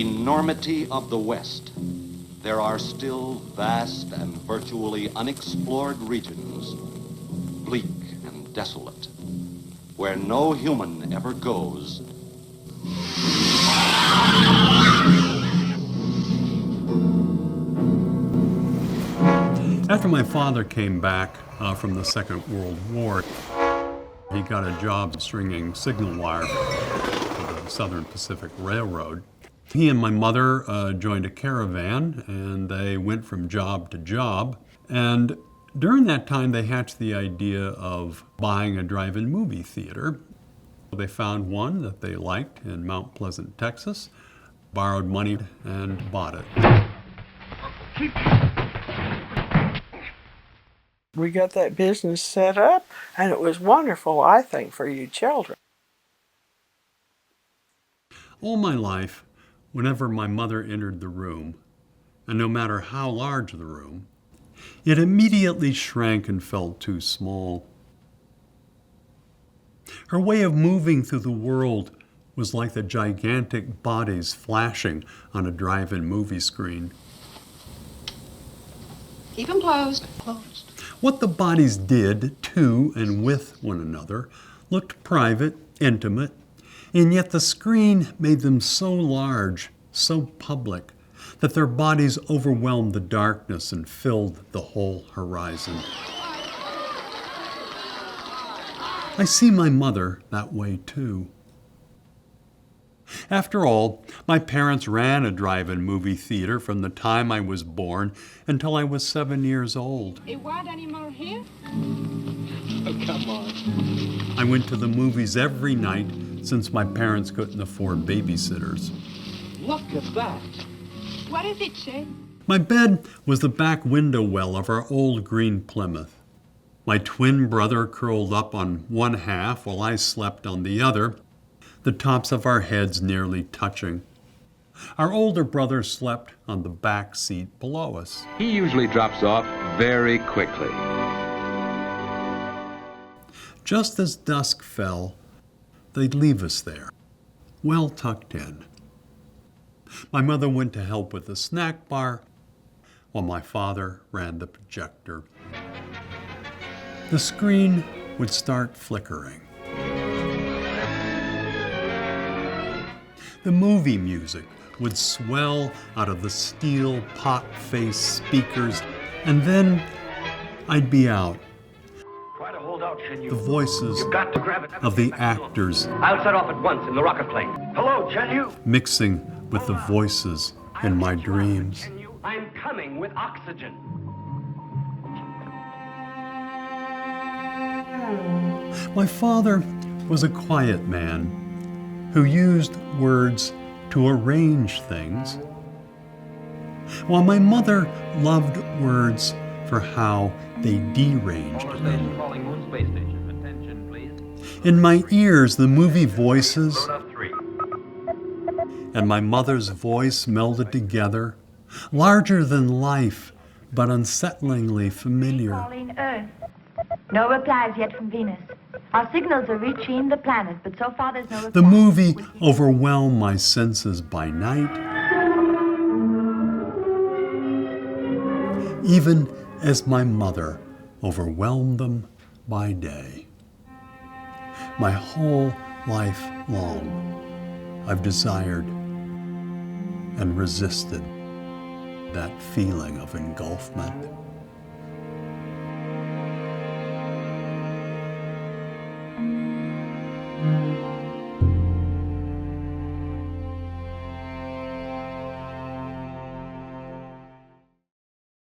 enormity of the West, there are still vast and virtually unexplored regions, bleak and desolate, where no human ever goes. After my father came back from the Second World War, he got a job stringing signal wire for the Southern Pacific Railroad. He and my mother joined a caravan, and they went from job to job. And during that time, they hatched the idea of buying a drive-in movie theater. They found one that they liked in Mount Pleasant, Texas, borrowed money, and bought it. We got that business set up, and it was wonderful, I think, for you children. All my life, whenever my mother entered the room, and no matter how large the room, it immediately shrank and felt too small. Her way of moving through the world was like the gigantic bodies flashing on a drive-in movie screen. Keep them closed. What the bodies did to and with one another looked private, intimate, and yet the screen made them so large, so public, that their bodies overwhelmed the darkness and filled the whole horizon. I see my mother that way too. After all, my parents ran a drive-in movie theater from the time I was born until I was 7 years old. A wild animal here? Oh, come on. I went to the movies every night since my parents couldn't afford babysitters. Look at that. What is it, Shay? My bed was the back window well of our old green Plymouth. My twin brother curled up on one half while I slept on the other, the tops of our heads nearly touching. Our older brother slept on the back seat below us. He usually drops off very quickly. Just as dusk fell, they'd leave us there, well tucked in. My mother went to help with the snack bar, while my father ran the projector. The screen would start flickering. The movie music would swell out of the steel pot-faced speakers, and then I'd be out. Try to hold out, The voices You've got to grab it. of the actors I'll set off at once in the rocket plane. Hello, Chen-Yu. mixing with the voices in my dreams. Chen-Yu, I'm coming with oxygen. My father was a quiet man who used words to arrange things, while my mother loved words for how they deranged them. Calling Moon Space Station. Attention, please. In my ears, the movie voices Rhoda 3. and my mother's voice melded together, larger than life, but unsettlingly familiar. Calling Earth. No replies yet from Venus. Our signals are reaching the planet, but so far there's no reply. The movie overwhelmed my senses by night, even as my mother overwhelmed them by day. My whole life long, I've desired and resisted that feeling of engulfment.